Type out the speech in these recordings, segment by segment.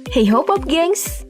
Hey ho Pop Gengs!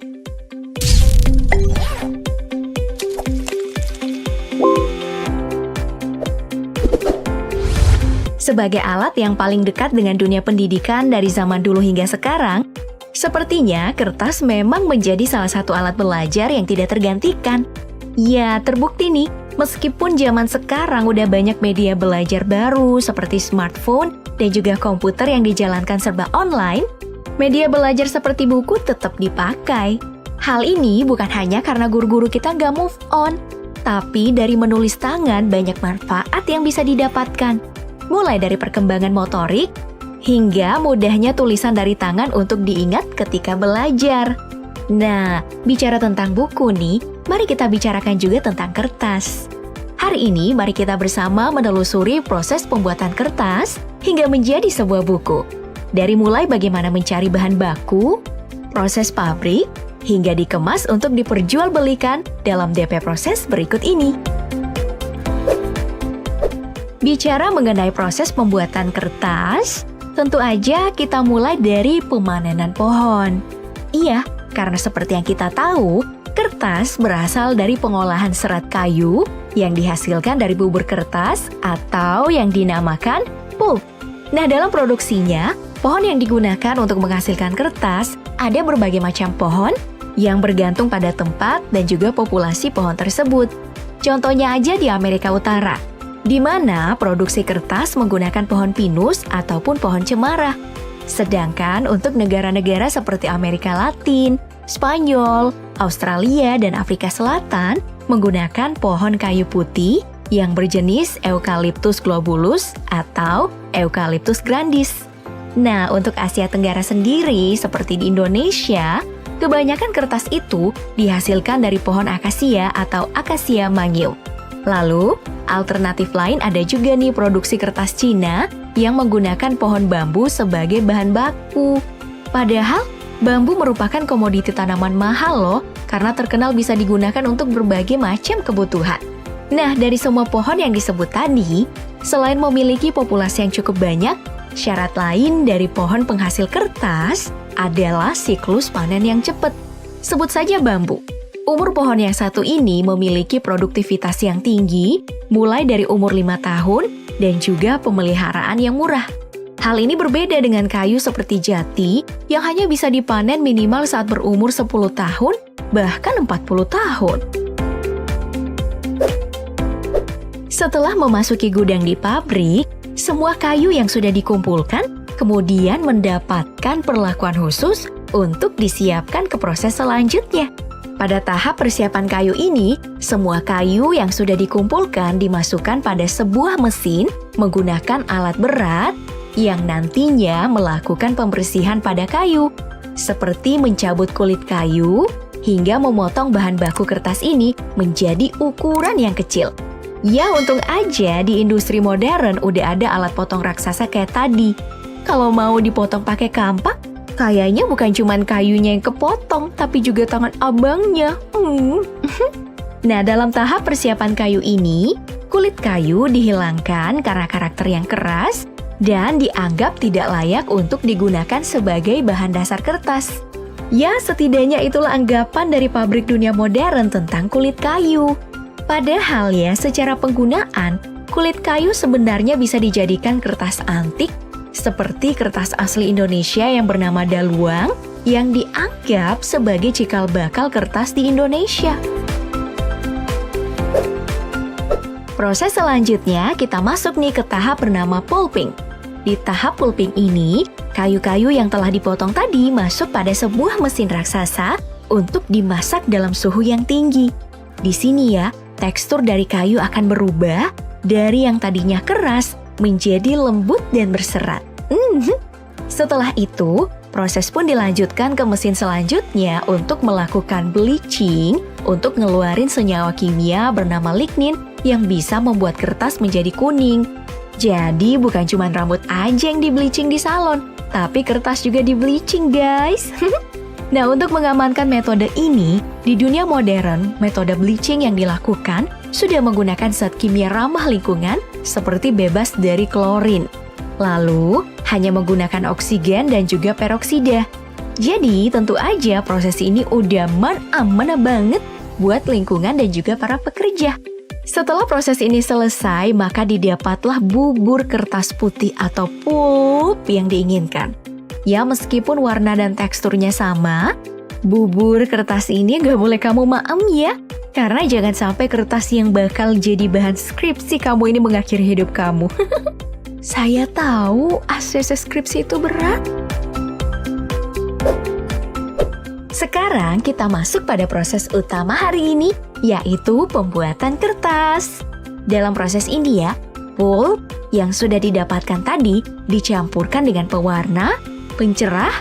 Sebagai alat yang paling dekat dengan dunia pendidikan dari zaman dulu hingga sekarang, sepertinya kertas memang menjadi salah satu alat belajar yang tidak tergantikan. Ya, terbukti nih, meskipun zaman sekarang udah banyak media belajar baru seperti smartphone dan juga komputer yang dijalankan serba online, media belajar seperti buku tetap dipakai. Hal ini bukan hanya karena guru-guru kita nggak move on, tapi dari menulis tangan banyak manfaat yang bisa didapatkan. Mulai dari perkembangan motorik, hingga mudahnya tulisan dari tangan untuk diingat ketika belajar. Nah, bicara tentang buku nih, mari kita bicarakan juga tentang kertas. Hari ini, mari kita bersama menelusuri proses pembuatan kertas hingga menjadi sebuah buku. Dari mulai bagaimana mencari bahan baku, proses pabrik, hingga dikemas untuk diperjualbelikan dalam DP proses berikut ini. Bicara mengenai proses pembuatan kertas, tentu aja kita mulai dari pemanenan pohon. Iya, karena seperti yang kita tahu, kertas berasal dari pengolahan serat kayu yang dihasilkan dari bubur kertas atau yang dinamakan pulp. Nah, dalam produksinya, pohon yang digunakan untuk menghasilkan kertas ada berbagai macam pohon yang bergantung pada tempat dan juga populasi pohon tersebut. Contohnya aja di Amerika Utara, di mana produksi kertas menggunakan pohon pinus ataupun pohon cemara. Sedangkan untuk negara-negara seperti Amerika Latin, Spanyol, Australia, dan Afrika Selatan menggunakan pohon kayu putih yang berjenis Eucalyptus globulus atau Eucalyptus grandis. Nah, untuk Asia Tenggara sendiri, seperti di Indonesia, kebanyakan kertas itu dihasilkan dari pohon akasia atau Acacia mangium. Lalu, alternatif lain ada juga nih produksi kertas Cina yang menggunakan pohon bambu sebagai bahan baku. Padahal, bambu merupakan komoditi tanaman mahal loh, karena terkenal bisa digunakan untuk berbagai macam kebutuhan. Nah, dari semua pohon yang disebut tadi, selain memiliki populasi yang cukup banyak, syarat lain dari pohon penghasil kertas adalah siklus panen yang cepat. Sebut saja bambu. Umur pohon yang satu ini memiliki produktivitas yang tinggi, mulai dari umur 5 tahun dan juga pemeliharaan yang murah. Hal ini berbeda dengan kayu seperti jati yang hanya bisa dipanen minimal saat berumur 10 tahun, bahkan 40 tahun. Setelah memasuki gudang di pabrik, semua kayu yang sudah dikumpulkan kemudian mendapatkan perlakuan khusus untuk disiapkan ke proses selanjutnya. Pada tahap persiapan kayu ini, semua kayu yang sudah dikumpulkan dimasukkan pada sebuah mesin menggunakan alat berat yang nantinya melakukan pembersihan pada kayu, seperti mencabut kulit kayu hingga memotong bahan baku kertas ini menjadi ukuran yang kecil. Ya, untung aja di industri modern udah ada alat potong raksasa kayak tadi. Kalau mau dipotong pakai kampak, kayaknya bukan cuma kayunya yang kepotong, tapi juga tangan abangnya. Nah, dalam tahap persiapan kayu ini, kulit kayu dihilangkan karena karakter yang keras dan dianggap tidak layak untuk digunakan sebagai bahan dasar kertas. Ya, setidaknya itulah anggapan dari pabrik dunia modern tentang kulit kayu. Padahal ya, secara penggunaan, kulit kayu sebenarnya bisa dijadikan kertas antik seperti kertas asli Indonesia yang bernama daluang yang dianggap sebagai cikal bakal kertas di Indonesia. Proses selanjutnya kita masuk nih ke tahap bernama pulping. Di tahap pulping ini, kayu-kayu yang telah dipotong tadi masuk pada sebuah mesin raksasa untuk dimasak dalam suhu yang tinggi. Di sini ya, tekstur dari kayu akan berubah dari yang tadinya keras menjadi lembut dan berserat. Setelah itu, proses pun dilanjutkan ke mesin selanjutnya untuk melakukan bleaching untuk ngeluarin senyawa kimia bernama lignin yang bisa membuat kertas menjadi kuning. Jadi bukan cuma rambut aja yang di bleaching di salon, tapi kertas juga di bleaching, guys. Nah, untuk mengamankan metode ini, di dunia modern, metode bleaching yang dilakukan sudah menggunakan zat kimia ramah lingkungan seperti bebas dari klorin. Lalu, hanya menggunakan oksigen dan juga peroksida. Jadi, tentu aja proses ini udah mana banget buat lingkungan dan juga para pekerja. Setelah proses ini selesai, maka didapatlah bubur kertas putih atau pulp yang diinginkan. Ya, meskipun warna dan teksturnya sama, bubur kertas ini gak boleh kamu maem ya. Karena jangan sampai kertas yang bakal jadi bahan skripsi kamu ini mengakhiri hidup kamu. Saya tahu ACC skripsi itu berat. Sekarang kita masuk pada proses utama hari ini, yaitu pembuatan kertas. Dalam proses ini ya, pulp yang sudah didapatkan tadi dicampurkan dengan pewarna, pencerah,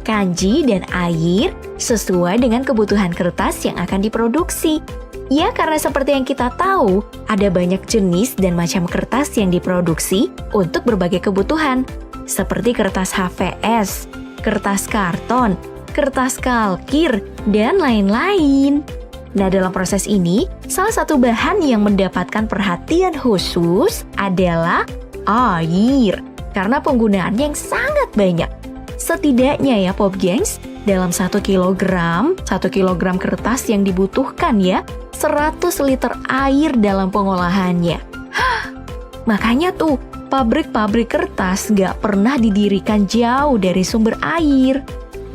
kanji, dan air sesuai dengan kebutuhan kertas yang akan diproduksi. Ya, karena seperti yang kita tahu, ada banyak jenis dan macam kertas yang diproduksi untuk berbagai kebutuhan, seperti kertas HVS, kertas karton, kertas kalkir, dan lain-lain. Nah, dalam proses ini, salah satu bahan yang mendapatkan perhatian khusus adalah air, karena penggunaannya yang sangat banyak. Setidaknya ya Pop Gengs, dalam 1 kilogram kertas yang dibutuhkan ya, 100 liter air dalam pengolahannya. Makanya tuh, pabrik-pabrik kertas gak pernah didirikan jauh dari sumber air.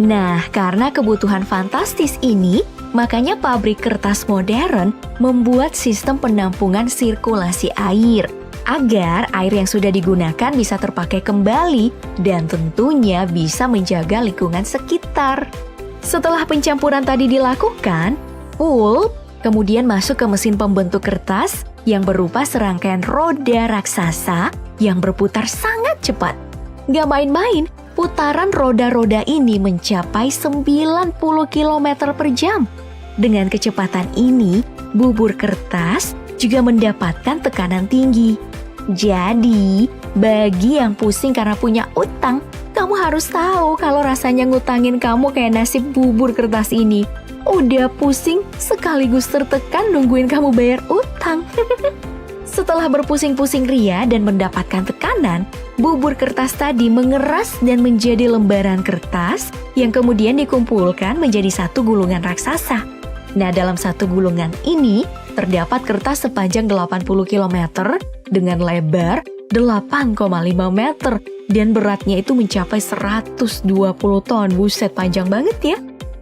Nah, karena kebutuhan fantastis ini, makanya pabrik kertas modern membuat sistem penampungan sirkulasi air, agar air yang sudah digunakan bisa terpakai kembali dan tentunya bisa menjaga lingkungan sekitar. Setelah pencampuran tadi dilakukan, pulp kemudian masuk ke mesin pembentuk kertas yang berupa serangkaian roda raksasa yang berputar sangat cepat. Gak main-main, putaran roda-roda ini mencapai 90 km per jam. Dengan kecepatan ini, bubur kertas juga mendapatkan tekanan tinggi. Jadi, bagi yang pusing karena punya utang, kamu harus tahu kalau rasanya ngutangin kamu kayak nasib bubur kertas ini. Udah pusing sekaligus tertekan nungguin kamu bayar utang. Setelah berpusing-pusing ria dan mendapatkan tekanan, bubur kertas tadi mengeras dan menjadi lembaran kertas yang kemudian dikumpulkan menjadi satu gulungan raksasa. Nah, dalam satu gulungan ini terdapat kertas sepanjang 80 km dengan lebar 8,5 meter dan beratnya itu mencapai 120 ton. Buset, panjang banget ya.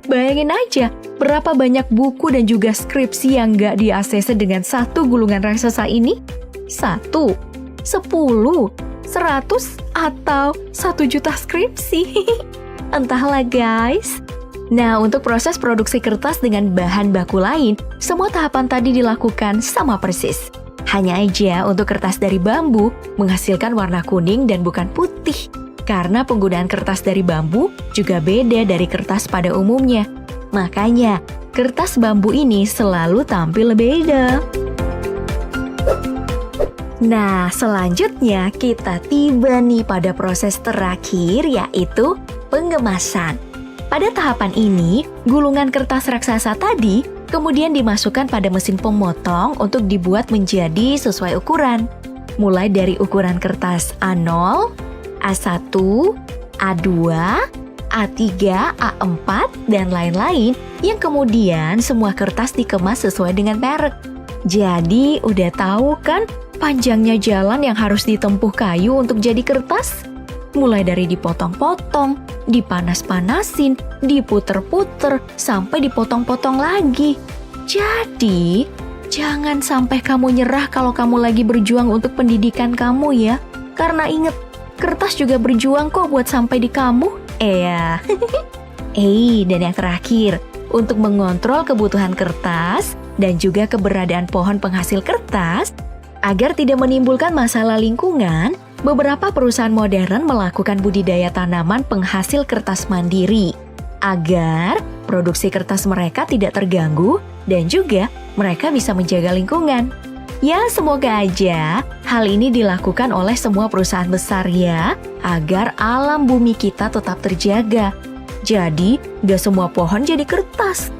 Bayangin aja, berapa banyak buku dan juga skripsi yang gak di-ACC dengan satu gulungan raksasa ini? 1, 10, 100, atau 1 juta skripsi? Entahlah guys. Nah, untuk proses produksi kertas dengan bahan baku lain, semua tahapan tadi dilakukan sama persis. Hanya aja untuk kertas dari bambu menghasilkan warna kuning dan bukan putih. Karena penggunaan kertas dari bambu juga beda dari kertas pada umumnya. Makanya, kertas bambu ini selalu tampil beda. Nah, selanjutnya kita tiba nih pada proses terakhir, yaitu pengemasan. Pada tahapan ini, gulungan kertas raksasa tadi kemudian dimasukkan pada mesin pemotong untuk dibuat menjadi sesuai ukuran. Mulai dari ukuran kertas A0, A1, A2, A3, A4, dan lain-lain yang kemudian semua kertas dikemas sesuai dengan merek. Jadi udah tahu kan panjangnya jalan yang harus ditempuh kayu untuk jadi kertas? Mulai dari dipotong-potong, dipanas-panasin, diputer-puter, sampai dipotong-potong lagi. Jadi, jangan sampai kamu nyerah kalau kamu lagi berjuang untuk pendidikan kamu ya. Karena inget, kertas juga berjuang kok buat sampai di kamu. Iya. Dan yang terakhir, untuk mengontrol kebutuhan kertas dan juga keberadaan pohon penghasil kertas, agar tidak menimbulkan masalah lingkungan, beberapa perusahaan modern melakukan budidaya tanaman penghasil kertas mandiri, agar produksi kertas mereka tidak terganggu dan juga mereka bisa menjaga lingkungan. Ya, semoga aja hal ini dilakukan oleh semua perusahaan besar ya, agar alam bumi kita tetap terjaga. Jadi, gak semua pohon jadi kertas,